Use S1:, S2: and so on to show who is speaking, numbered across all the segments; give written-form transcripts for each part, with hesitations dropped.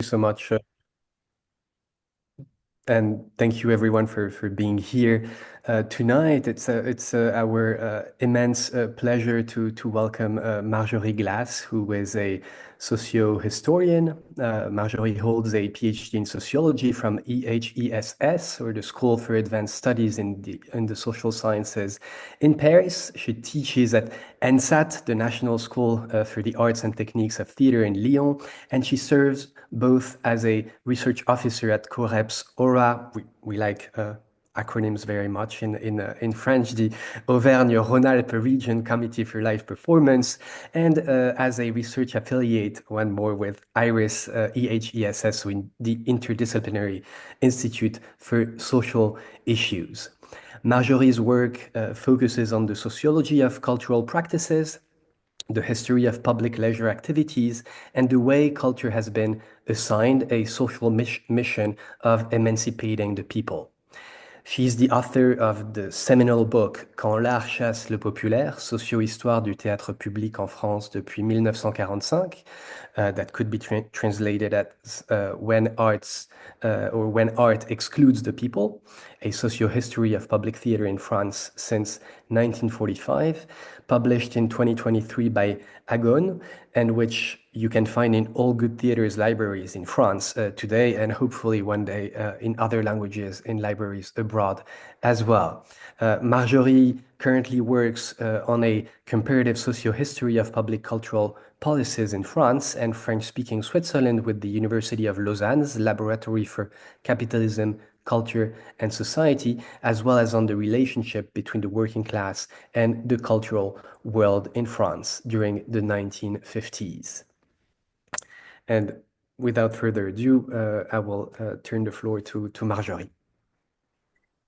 S1: so much. And thank you everyone for being here tonight. It's our immense pleasure to welcome Marjorie Glas, who is a socio-historian. Marjorie holds a PhD in sociology from EHESS, or the School for Advanced Studies in the Social Sciences in Paris. She teaches at ENSAT, the National School for the Arts and Techniques of Theatre in Lyon, and she serves both as a research officer at COREPS Aura. We like acronyms very much in French, the Auvergne-Rhône-Alpes Region Committee for Live Performance, and as a research affiliate, one more with IRIS EHESS, so in the Interdisciplinary Institute for Social Issues. Marjorie's work focuses on the sociology of cultural practices, the history of public leisure activities, and the way culture has been assigned a social mission of emancipating the people. She's the author of the seminal book Quand l'art chasse le populaire, socio-histoire du théâtre public en France depuis 1945, that could be translated as When Art Excludes the People, a socio-history of public theater in France since 1945, published in 2023 by Agon, and which you can find in all good theaters libraries in France today, and hopefully one day in other languages in libraries abroad as well. Marjorie currently works on a comparative socio-history of public cultural policies in France and French-speaking Switzerland with the University of Lausanne's Laboratory for Capitalism, Culture and Society, as well as on the relationship between the working class and the cultural world in France during the 1950s. And without further ado, I will turn the floor to Marjorie.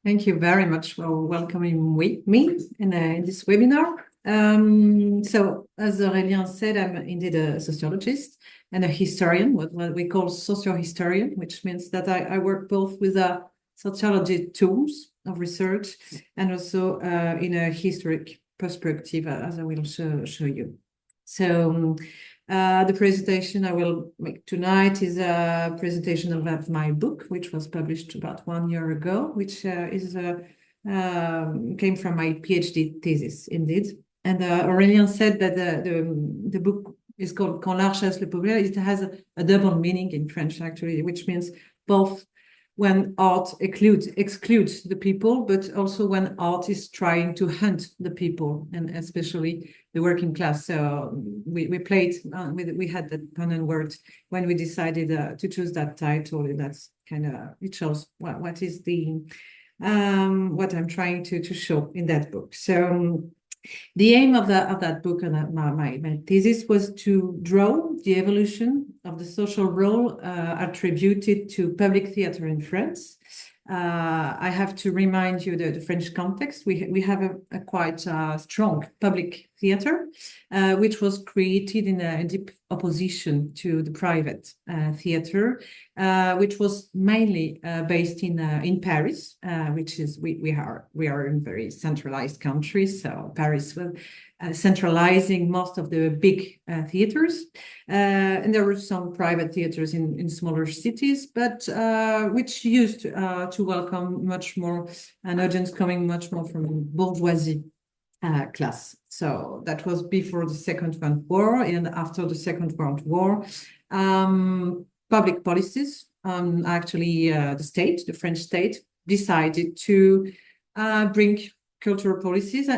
S2: Thank you very much for welcoming me in this webinar. So, as Aurélien said, I'm indeed a sociologist and a historian, what we call socio-historian, which means that I work both with sociology tools of research and also in a historic perspective, as I will show you. So, the presentation I will make tonight is a presentation of my book, which was published about 1 year ago, which came from my PhD thesis, indeed. And Aurélien said that the book is called Quand l'art chasse le populaire. It has a double meaning in French, actually, which means both when art excludes the people, but also when art is trying to hunt the people, and especially the working class. So we played, we had that pun and word when we decided to choose that title. And that's kind of, it shows what is the, what I'm trying to show in that book. So the aim of that book and my thesis was to draw the evolution of the social role attributed to public theater in France. I have to remind you the French context. We have a quite strong public theater, which was created in a deep opposition to the private theater, which was mainly based in Paris, which is we are in very centralized countries. So Paris was centralizing most of the big theaters, and there were some private theaters in smaller cities, but which used to welcome much more an audience coming much more from bourgeoisie class. So that was before the Second World War, and after the Second World War, public policies, actually the French state, decided to bring cultural policies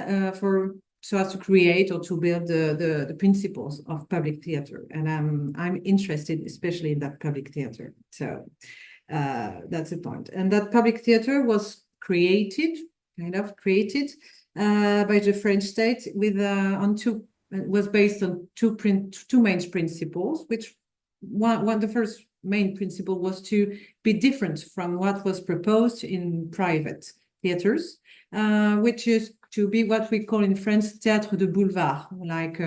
S2: so as to create or to build the principles of public theater. And I'm interested especially in that public theater. So that's the point. And that public theater was created by the French state with was based on two main principles, which the first main principle was to be different from what was proposed in private theaters, which is to be what we call in France théâtre de boulevard, like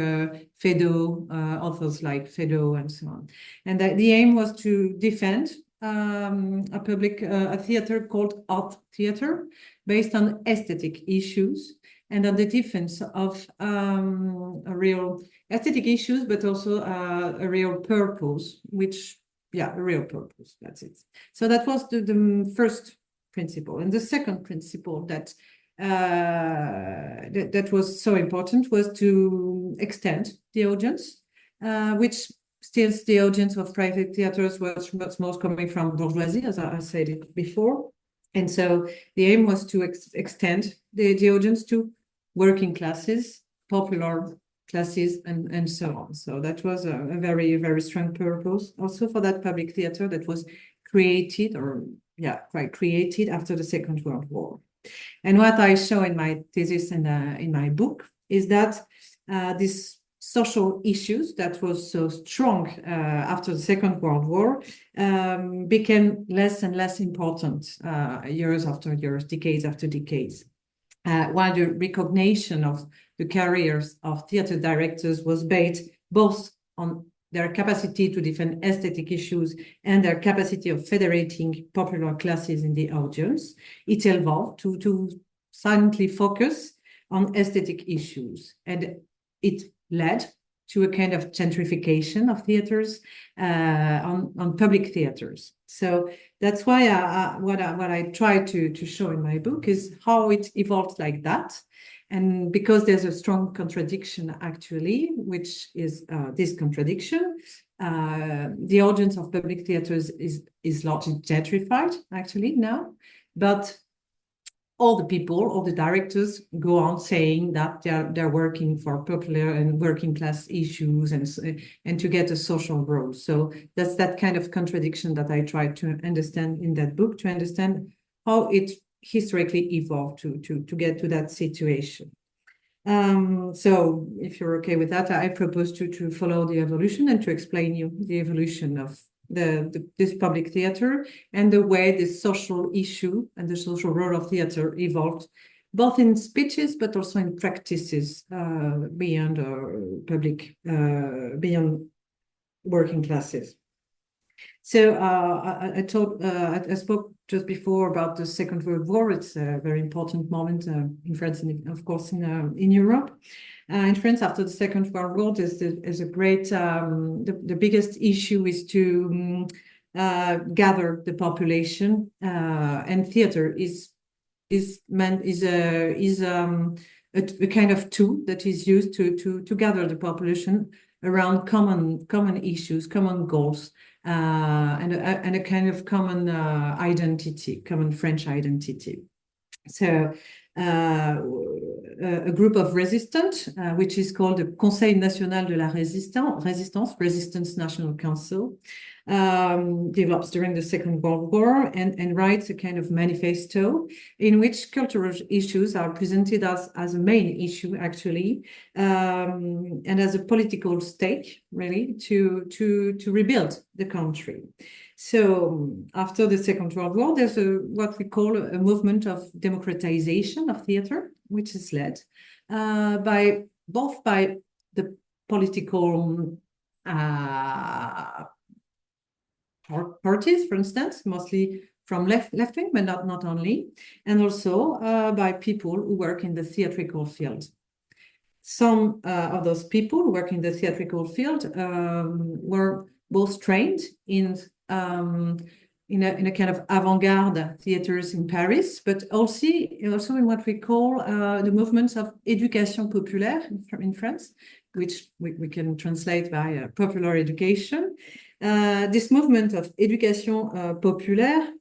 S2: Feydeau, authors like Feydeau and so on. And the aim was to defend a theater called art theater based on aesthetic issues and on the defense of a real aesthetic issues, but also a real purpose, which a real purpose. That's it. So that was the first principle. And the second principle that that was so important was to extend the audience, which still the audience of private theaters was most coming from bourgeoisie, as I said it before. And so the aim was to extend the audience to working classes, popular classes, and so on. So that was a very, very strong purpose also for that public theater that was created created after the Second World War. And what I show in my thesis and in my book is that these social issues that was so strong after the Second World War became less and less important years after years, decades after decades. While the recognition of the careers of theater directors was based both on their capacity to defend aesthetic issues and their capacity of federating popular classes in the audience, it evolved to silently focus on aesthetic issues. And it led to a kind of gentrification of theaters on public theaters. So that's why what I try to show in my book is how it evolved like that. And because there's a strong contradiction, actually, which is this contradiction, the audience of public theaters is largely gentrified, actually, now. But all the people, all the directors go on saying that they're working for popular and working class issues and to get a social growth. So that's that kind of contradiction that I try to understand in that book, to understand how it historically evolved to get to that situation. So if you're okay with that, I propose to follow the evolution and to explain you the evolution of this public theater and the way the social issue and the social role of theater evolved, both in speeches but also in practices beyond beyond working classes. So I spoke just before about the Second World War. It's a very important moment in France and, of course, in Europe. In France, after the Second World War, there's a great, the biggest issue is to gather the population, and theater is a kind of tool that is used to gather the population around common issues, common goals, and a kind of common identity, common French identity. So a group of resistance, which is called the Conseil National de la Résistance, Resistance National Council, develops during the Second World War and writes a kind of manifesto in which cultural issues are presented as a main issue, actually, and as a political stake, really, to rebuild the country. So after the Second World War, there's what we call a movement of democratization of theater, which is led by the political parties, for instance, mostly from left wing, but not only, and also by people who work in the theatrical field. Some of those people who work in the theatrical field were both trained in a kind of avant-garde theaters in Paris, but also in what we call the movements of éducation populaire in France, which we can translate by popular education. This movement of éducation populaire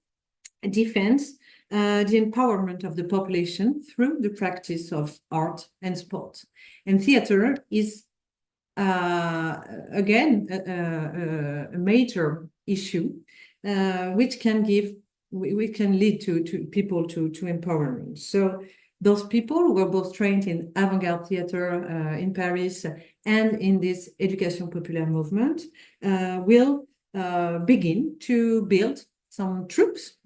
S2: defends the empowerment of the population through the practice of art and sport. And theater is, again, a major issue, which can lead to people to empowerment. So those people who were both trained in avant-garde theater in Paris and in this éducation populaire movement will begin to build some troops,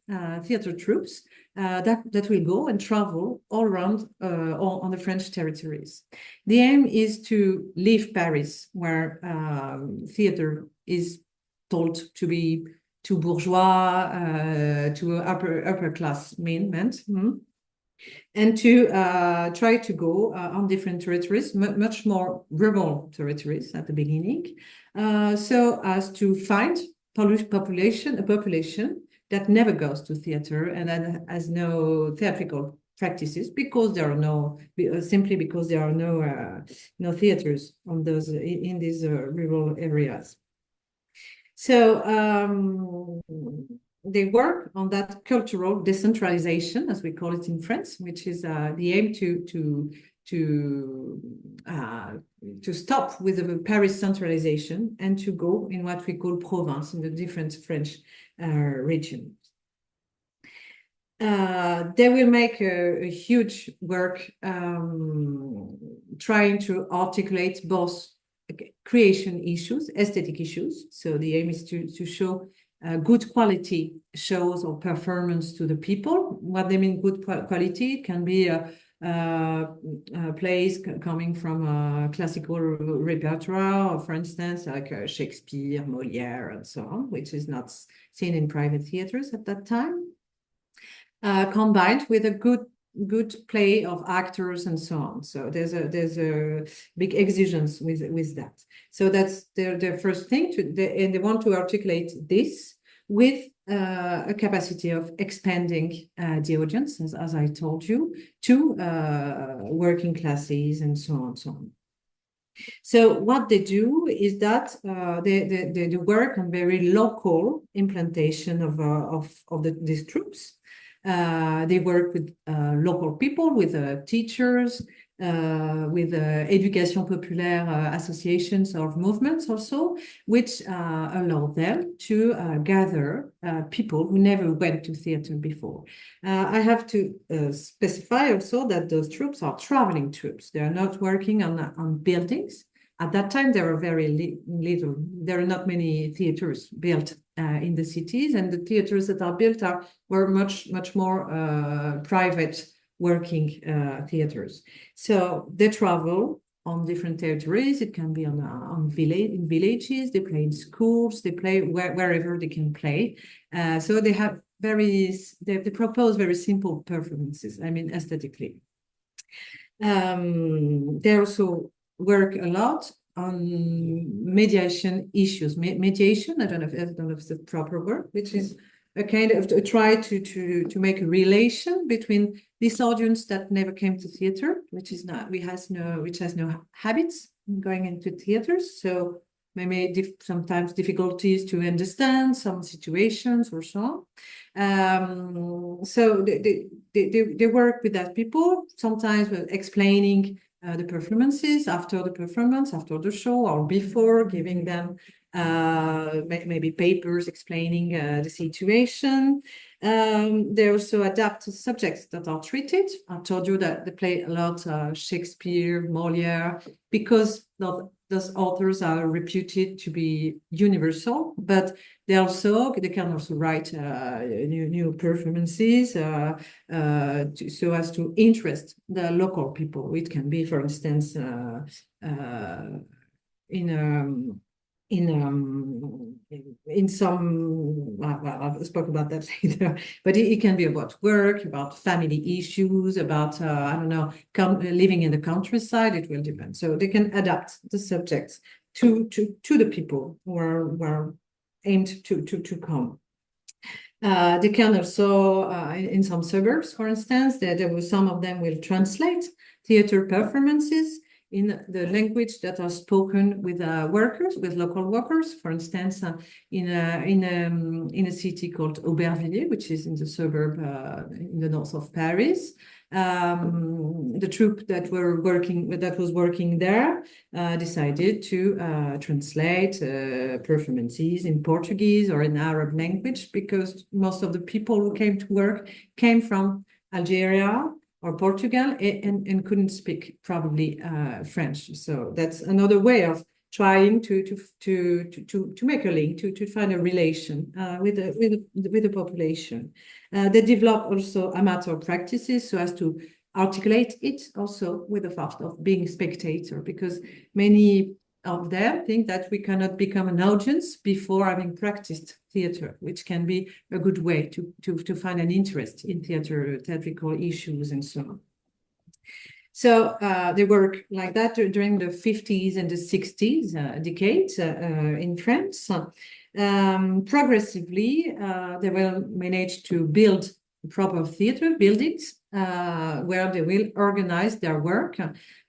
S2: theater troops, that will go and travel all around on the French territories. The aim is to leave Paris, where theater is thought to be too bourgeois, to upper class meant, and to try to go on different territories, much more rural territories at the beginning, so as to find a population that never goes to theater and that has no theatrical practices because there are no simply because there are no theaters on those in these rural areas. So they work on that cultural decentralization, as we call it in France, which is the aim to stop with the Paris centralization and to go in what we call province in the different French regions. They will make a huge work trying to articulate both creation issues, aesthetic issues. So the aim is to show good quality shows or performance to the people. What they mean good quality can be plays coming from a classical repertoire, for instance, like Shakespeare, Molière, and so on, which is not seen in private theaters at that time, combined with a good play of actors and so on. So there's a big exigence with that. So that's their first thing, and they want to articulate this with a capacity of expanding the audience, as I told you, to working classes and so on, so on. So what they do is that they work on very local implantation of these troops. They work with local people, with teachers, with Éducation populaire associations or movements also, which allow them to gather people who never went to theater before. I have to specify also that those troops are traveling troops. They are not working on buildings. At that time, there were very little. There are not many theaters built in the cities, and the theaters that are built were much more private working theaters. So they travel on different territories. It can be in villages. They play in schools. They play wherever they can play. So they have they propose very simple performances. I mean, aesthetically. They also work a lot on mediation issues. Mediation, I don't know if it's the proper word, which is a kind of to try to make a relation between this audience that never came to theater, which has no habits going into theaters, so maybe sometimes difficulties to understand some situations or so on. So they work with that people, sometimes with explaining the performances, after the performance, after the show, or before, giving them maybe papers explaining the situation. They also adapt to subjects that are treated. I told you that they play a lot Shakespeare, Molière, because those authors are reputed to be universal, but they can also write new performances so as to interest the local people. It can be, for instance, in some, I'll speak about that later, but it can be about work, about family issues, about, I don't know, living in the countryside. It will depend. So they can adapt the subjects to the people who are aimed to come. They can also, in some suburbs, for instance, some of them will translate theater performances in the language that are spoken with with local workers. For instance, in a city called Aubervilliers, which is in the suburb in the north of Paris, the troupe that was working there decided to translate performances in Portuguese or in Arab language, because most of the people who came to work came from Algeria or Portugal and couldn't speak probably French. So that's another way of trying to make a link, to find a relation with the population. They develop also amateur practices so as to articulate it also with the fact of being a spectator, because many of them think that we cannot become an audience before having practiced theater, which can be a good way to find an interest in theatrical issues and so on. So they work like that during the 50s and the 60s decades in France. Progressively, they will manage to build proper theater buildings where they will organize their work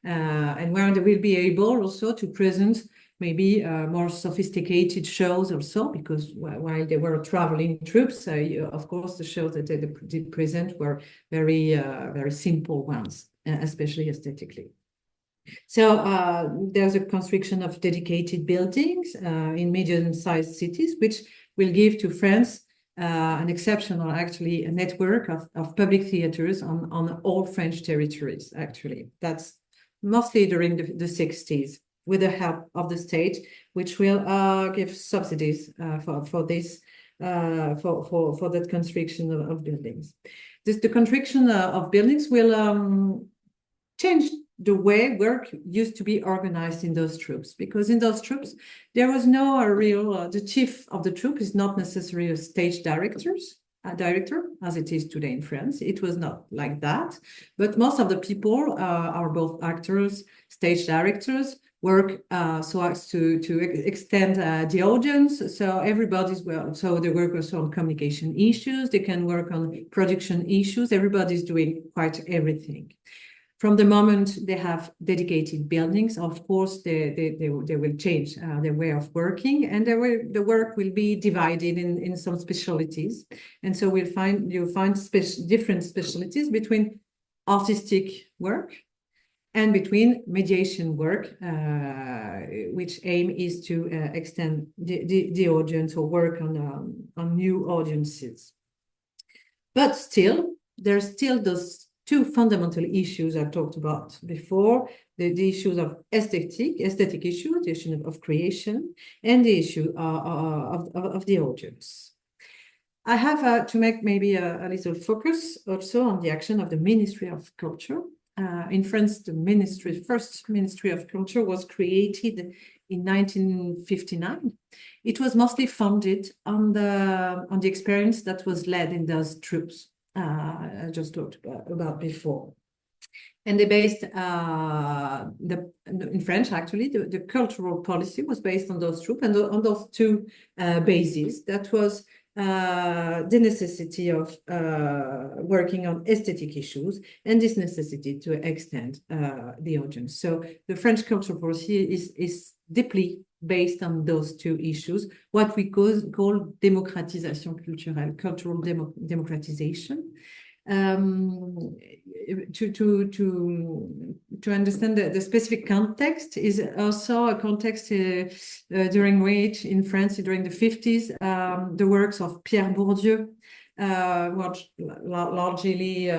S2: and where they will be able also to present maybe more sophisticated shows also, because while they were traveling troops, of course, the shows that they did present were very, very simple ones, especially aesthetically. So there's a construction of dedicated buildings in medium-sized cities, which will give to France an exceptional, actually, a network of public theaters on all French territories, actually. That's mostly during the 60s, with the help of the state, which will give subsidies for this, for that construction of buildings. The construction of buildings will change the way work used to be organized in those troops, because in those troops, there was no real, the chief of the troop is not necessarily a stage director, as it is today in France. It was not like that, but most of the people are both actors, stage directors, work so as to extend the audience. So everybody's well. So they work also on communication issues. They can work on production issues. Everybody's doing quite everything. From the moment they have dedicated buildings, of course, they will change their way of working, and the work will be divided in some specialties. And so you'll find different specialties between artistic work and between mediation work, which aim is to extend the audience or work on new audiences. But still, there's still those two fundamental issues I talked about before, the issues of aesthetic issues, the issue of creation, and the issue of the audience. I have to make maybe a little focus also on the action of the Ministry of Culture. In France, the first Ministry of Culture was created in 1959. It was mostly founded on the experience that was led in those troops I just talked about before. And they based, in French, actually, the cultural policy was based on those troops and on those two bases. That was the necessity of working on aesthetic issues and this necessity to extend the audience. So the French cultural policy is deeply based on those two issues, what we call démocratisation culturelle, cultural democratization. To understand the specific context is also a context during which in France during the 50s the works of Pierre Bourdieu were largely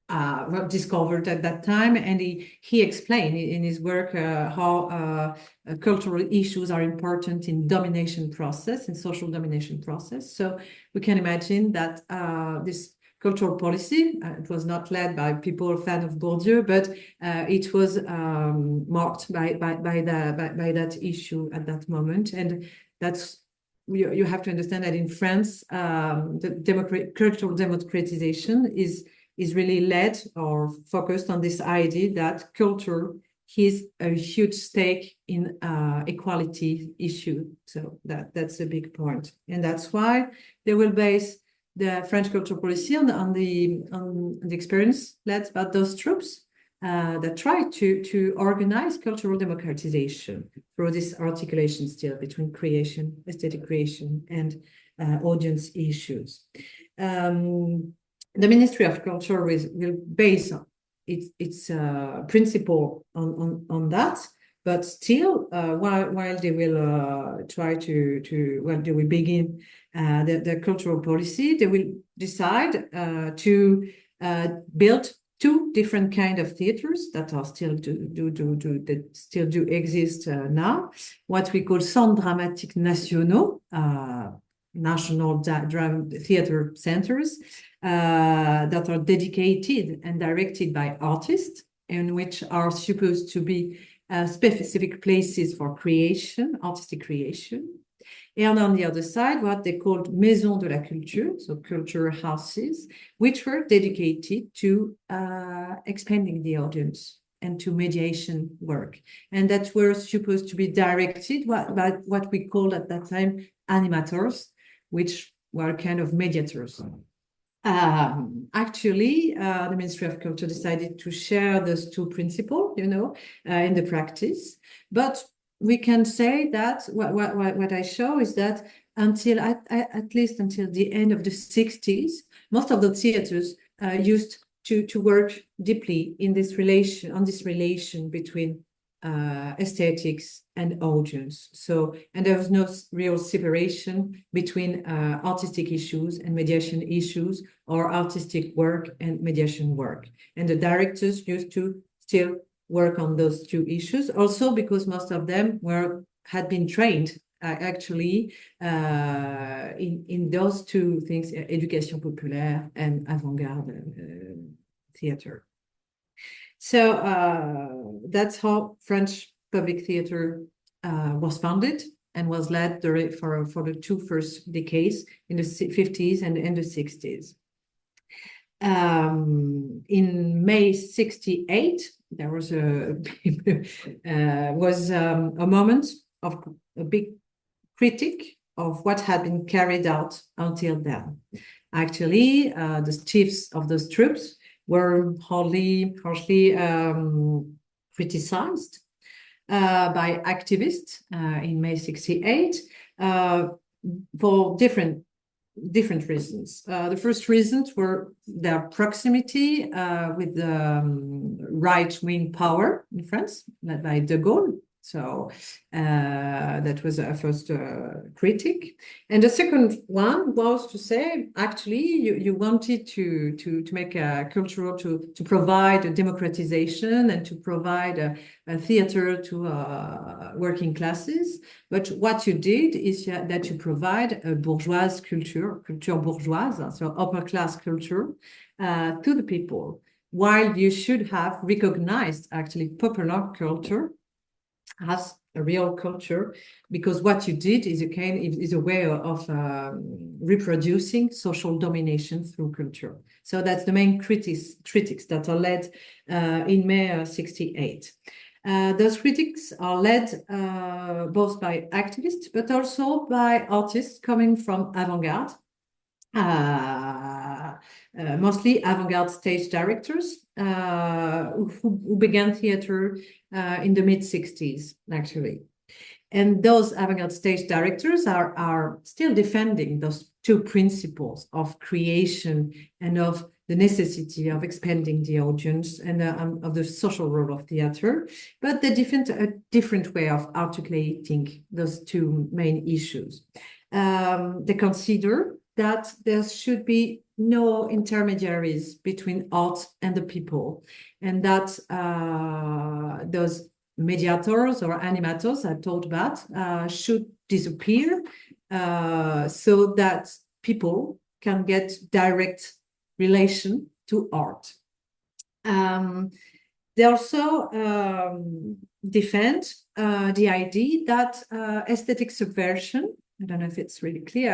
S2: were discovered at that time, and he explained in his work how cultural issues are important in domination process, in social domination process. So we can imagine that this cultural policy, it was not led by people fan of Bourdieu, but it was marked by that issue at that moment, and that's you have to understand that in France, the cultural democratization is really led or focused on this idea that culture is a huge stake in equality issue. So that's a big point, and that's why they will base the French cultural policy on the experience led by those troops that try to organize cultural democratization through this articulation still between creation, aesthetic creation, and audience issues. The Ministry of Culture will base its principle on that, but still, while they will try when they will begin the cultural policy, they will decide to build two different kind of theaters that are still do exist now. What we call centres dramatiques nationaux, national theater centers that are dedicated and directed by artists, and which are supposed to be specific places for creation, artistic creation. And on the other side, what they called Maisons de la Culture, so culture houses, which were dedicated to expanding the audience, and to mediation work. And that were supposed to be directed by what we called at that time animators, which were kind of mediators. Actually, the Ministry of Culture decided to share those two principles, in the practice. But we can say that what I show is that until at least until the end of the 60s, most of the theaters used to work deeply in this relation between aesthetics and audience. And there was no real separation between artistic issues and mediation issues, or artistic work and mediation work. And the directors used to still work on those two issues, also because most of them had been trained actually in those two things, éducation populaire and avant-garde theater. So that's how French public theater was founded and was led for the two first decades in the 50s and in the 60s. In May 68, there was a moment of a big critique of what had been carried out until then. Actually, the chiefs of those troops were harshly criticized by activists in May 68 for different reasons. The first reasons were their proximity with the right-wing power in France, led by de Gaulle. So that was a first critique. And the second one was to say, actually, you wanted to make a cultural, to provide a democratization and to provide a theater to working classes. But what you did is that you provide a bourgeois culture bourgeoise, so upper class culture, to the people, while you should have recognized actually popular culture as a real culture, because what you did is a way of reproducing social domination through culture. So that's the main critics that are led in May 68. Those critics are led both by activists, but also by artists coming from avant-garde, mostly avant-garde stage directors who began theater in the mid-60s, actually. And those avant-garde stage directors are still defending those two principles of creation and of the necessity of expanding the audience and of the social role of theater, but they defend a different way of articulating those two main issues. They consider that there should be no intermediaries between art and the people, and that those mediators or animators I talked about should disappear so that people can get direct relation to art. They also defend the idea that aesthetic subversion, I don't know if it's really clear,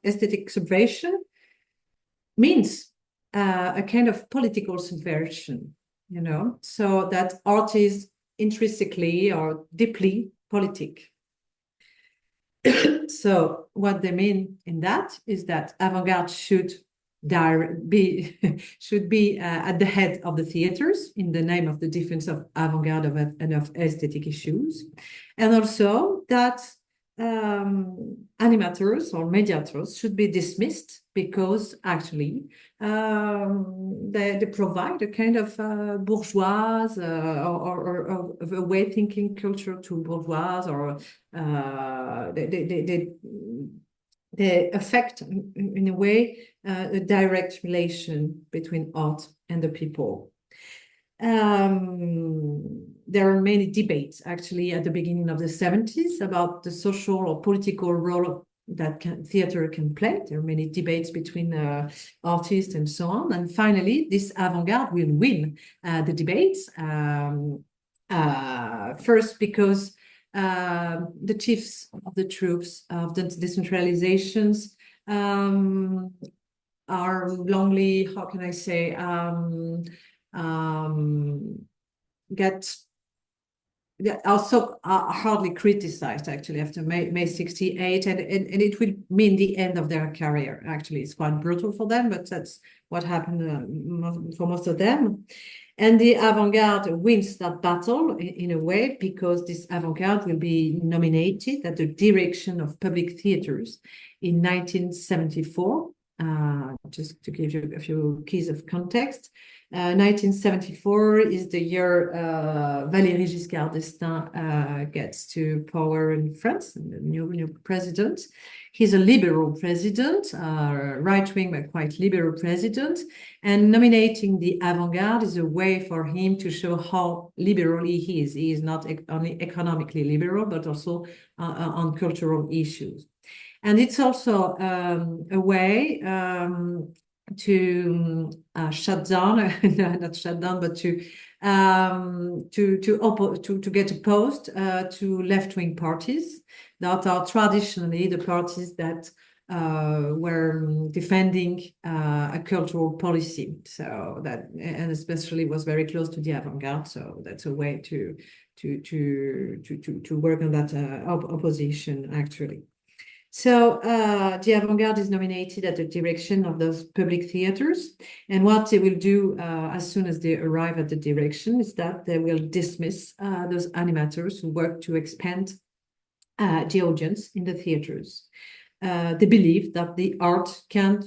S2: aesthetic subversion means a kind of political subversion, so that art is intrinsically or deeply politic. So what they mean in that is that avant-garde should be at the head of the theaters in the name of the defense of avant-garde and of aesthetic issues, and also that animators or mediators should be dismissed because actually they provide a kind of bourgeois or a way thinking culture to bourgeois, or they affect in a way a direct relation between art and the people. There are many debates actually at the beginning of the 70s about the social or political role that theater can play. There are many debates between artists and so on. And finally, this avant-garde will win the debates. First, because the chiefs of the troops of the decentralizations are longly, how can I say, get also hardly criticized actually after May 68, and it will mean the end of their career. Actually, it's quite brutal for them, but that's what happened for most of them. And the avant-garde wins that battle in a way, because this avant-garde will be nominated at the direction of public theaters in 1974. Just to give you a few keys of context. 1974 is the year Valéry Giscard d'Estaing gets to power in France, the new president. He's a liberal president, right-wing but quite liberal president, and nominating the avant-garde is a way for him to show how liberal he is. He is not only economically liberal, but also on cultural issues. And it's also a way to shut down, not shut down, but to get opposed to left-wing parties that are traditionally the parties that were defending a cultural policy. So that, and especially was very close to the avant-garde. So that's a way to work on that opposition actually. So the avant-garde is nominated at the direction of those public theaters. And what they will do as soon as they arrive at the direction is that they will dismiss those animators who work to expand the audience in the theaters. They believe that the art can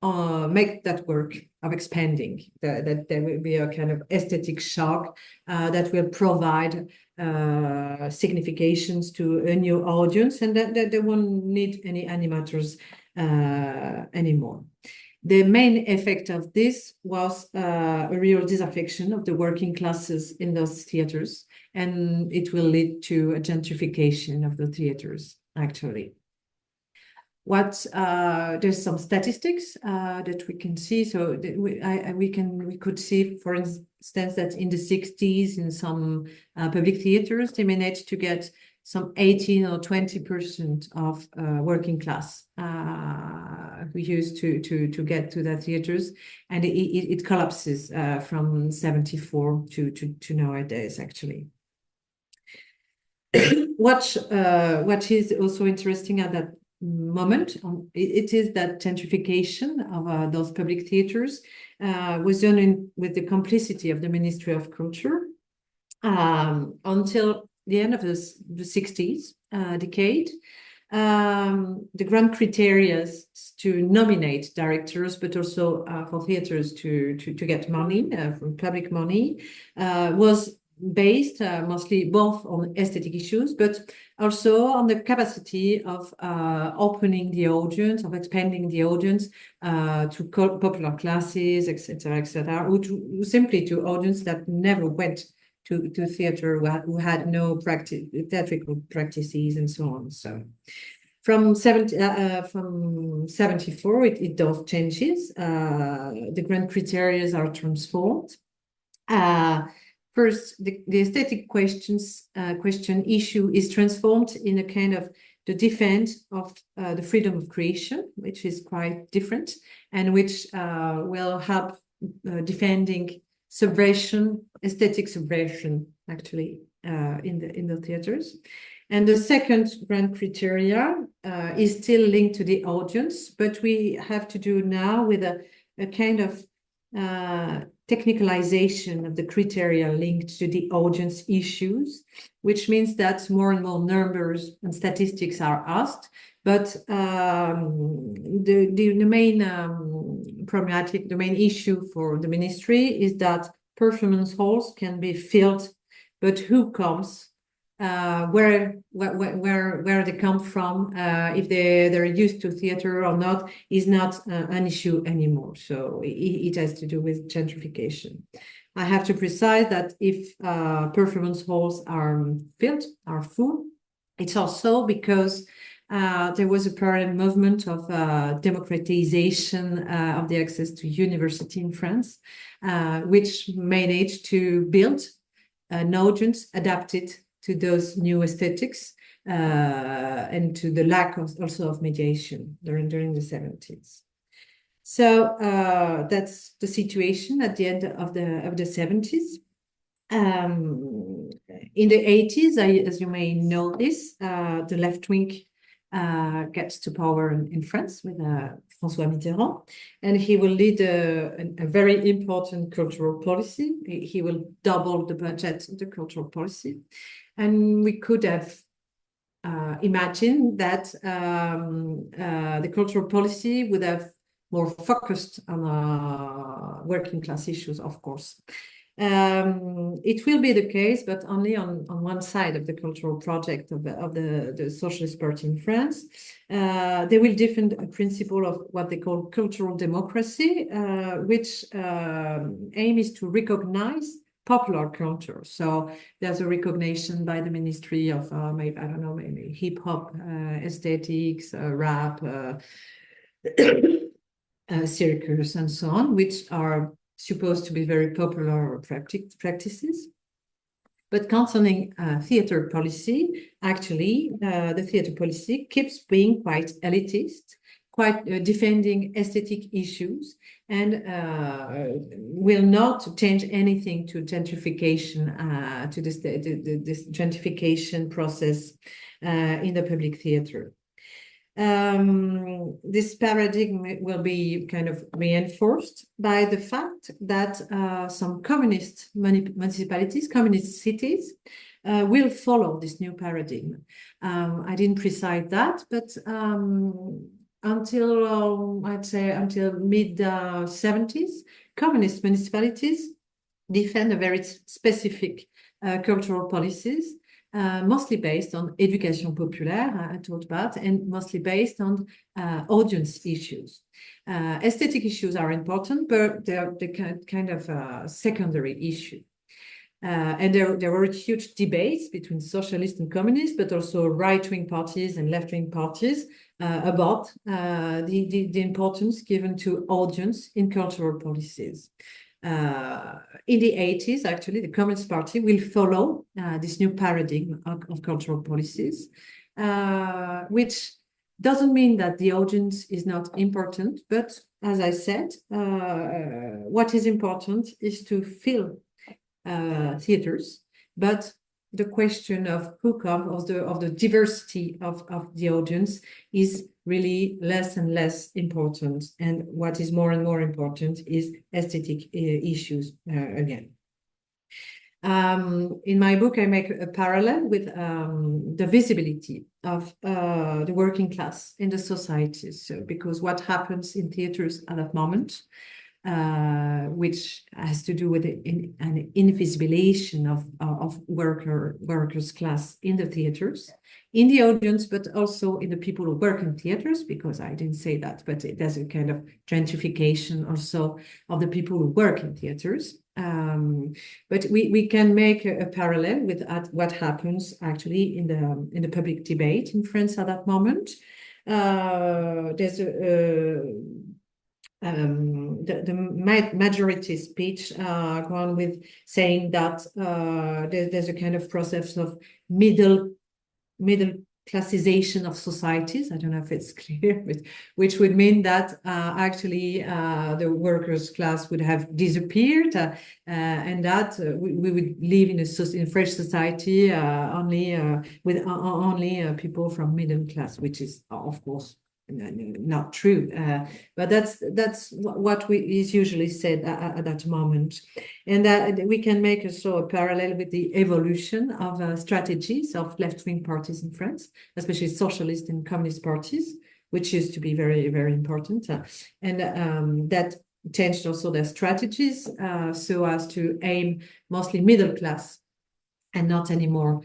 S2: make that work of expanding, that there will be a kind of aesthetic shock that will provide significations to a new audience, and that they won't need any animators anymore. The main effect of this was a real disaffection of the working classes in those theaters, and it will lead to a gentrification of the theaters, actually. There's some statistics that we can see. So we could see, for instance, that in the 60s, in some public theaters, they managed to get some 18 or 20% of working class who used to get to the theaters, and it collapses from 74 to nowadays, actually. What is also interesting at that moment, it is that gentrification of those public theaters was done with the complicity of the Ministry of Culture until the end of the 60s decade. The grand criteria to nominate directors, but also for theaters to get money from public money, was based mostly both on aesthetic issues, but also on the capacity of opening the audience, of expanding the audience to popular classes, etc., or simply to audience that never went to theater, who had no theatrical practices and so on. So from 74, it does changes. The grand criteria are transformed. First, the aesthetic question issue is transformed in a kind of the defense of the freedom of creation, which is quite different, and which will help defending subversion, aesthetic subversion, actually, in the theaters. And the second grand criteria is still linked to the audience, but we have to do now with a kind of technicalization of the criteria linked to the audience issues, which means that more and more numbers and statistics are asked, but the main problematic, the main issue for the ministry is that performance halls can be filled, but who comes, where they come from, if they're used to theater or not, is not an issue anymore. So it has to do with gentrification. I have to precise that if performance halls are filled, are full, it's also because there was a parallel movement of democratization of the access to university in France, which managed to build an audience adapted to those new aesthetics and to the lack also of mediation during the 70s. So that's the situation at the end of the 70s. In the 80s, as you may know this, the left wing gets to power in France with François Mitterrand, and he will lead a very important cultural policy. He will double the budget of the cultural policy. And we could have imagined that the cultural policy would have more focused on working class issues, of course. It will be the case, but only on one side of the cultural project of the Socialist Party in France. They will defend a principle of what they call cultural democracy, which aim is to recognize popular culture. So there's a recognition by the Ministry of maybe, I don't know, maybe hip hop aesthetics, rap, circus, and so on, which are supposed to be very popular practices. But concerning theater policy, actually, the theater policy keeps being quite elitist, quite defending aesthetic issues, and will not change anything to gentrification, to this gentrification process in the public theater. This paradigm will be kind of reinforced by the fact that some communist municipalities, communist cities, will follow this new paradigm. I didn't precise that, but until I'd say until mid-70s, communist municipalities defend a very specific cultural policies, mostly based on éducation populaire, I talked about, and mostly based on audience issues. Aesthetic issues are important, but they're kind of a secondary issue. And there were huge debates between socialists and communists, but also right-wing parties and left-wing parties about the importance given to audience in cultural policies. In the 80s, actually, the Communist Party will follow this new paradigm of cultural policies, which doesn't mean that the audience is not important, but as I said, what is important is to fill theaters, but the question of who comes, of the diversity of the audience is really less and less important. And what is more and more important is aesthetic issues again. In my book, I make a parallel with the visibility of the working class in the society. So, because what happens in theaters at that moment, which has to do with an invisibilization of workers' class in the theaters, in the audience, but also in the people who work in theaters, because I didn't say that, but there's a kind of gentrification also of the people who work in theaters. But we can make a parallel with what happens actually in the public debate in France at that moment. There's the majority speech go on with saying that there's a kind of process of middle classization of societies. I don't know if it's clear, but which would mean that actually the workers' class would have disappeared, and that we would live in a French society only with only people from middle class, which is of course not true, but that's what is usually said at that moment, and that we can make also a parallel with the evolution of strategies of left-wing parties in France, especially socialist and communist parties, which used to be very, very important, and that changed also their strategies so as to aim mostly middle class and not anymore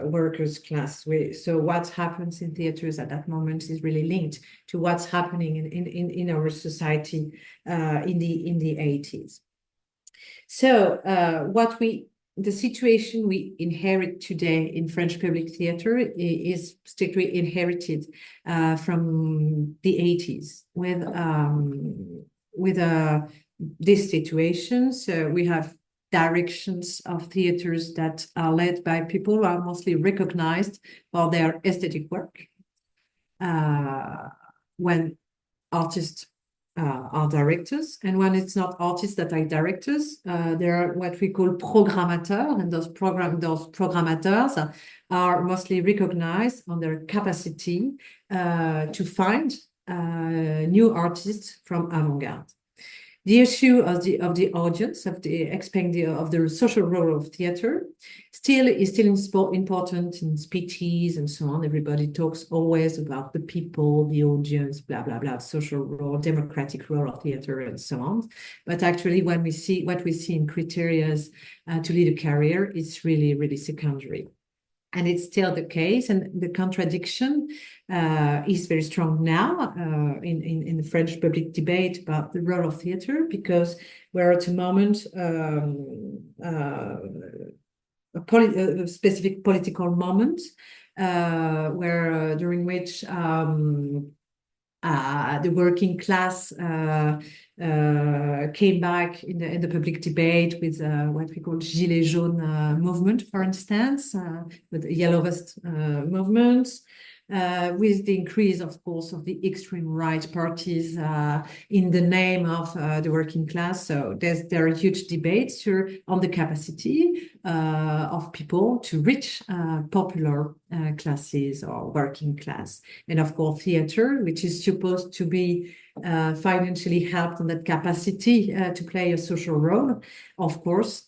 S2: workers' class. So what happens in theaters at that moment is really linked to what's happening in our society in the 80s. So the situation we inherit today in French public theater is strictly inherited from the 80s with this situation. So we have directions of theaters that are led by people who are mostly recognized for their aesthetic work. When artists are directors, and when it's not artists that are directors, there are what we call programmateurs, and those programmateurs are mostly recognized on their capacity to find new artists from avant-garde. The issue of the audience, of the social role of theater, is still important in speeches and so on. Everybody talks always about the people, the audience, blah blah blah, social role, democratic role of theater, and so on. But actually, when we see what we see in criteria to lead a career, it's really secondary. And it's still the case, and the contradiction is very strong now in the French public debate about the role of theater, because we're at a moment, a specific political moment, during which the working class came back in the public debate with what we call Gilets jaunes movement, for instance, with the Yellow Vest movement, with the increase, of course, of the extreme right parties in the name of the working class. So there are huge debates on the capacity of people to reach popular classes or working class. And of course, theater, which is supposed to be financially helped on that capacity to play a social role, of course,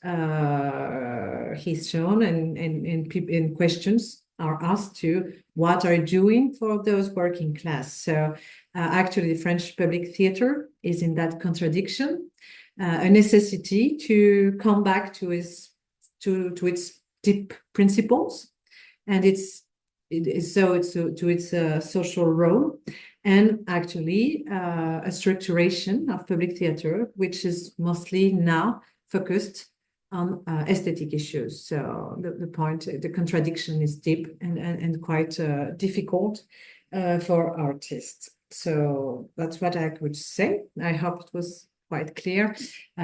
S2: he's shown, and questions are asked to what are you doing for those working class. So actually, the French public theater is in that contradiction, a necessity to come back to its deep principles, and to its social role, and actually a structuration of public theater, which is mostly now focused on aesthetic issues. So the contradiction is deep and quite difficult for artists. So that's what I could say. I hope it was quite clear.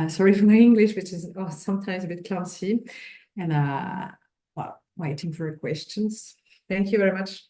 S2: Sorry for my English, which is sometimes a bit clumsy. And well, waiting for questions. Thank you very much.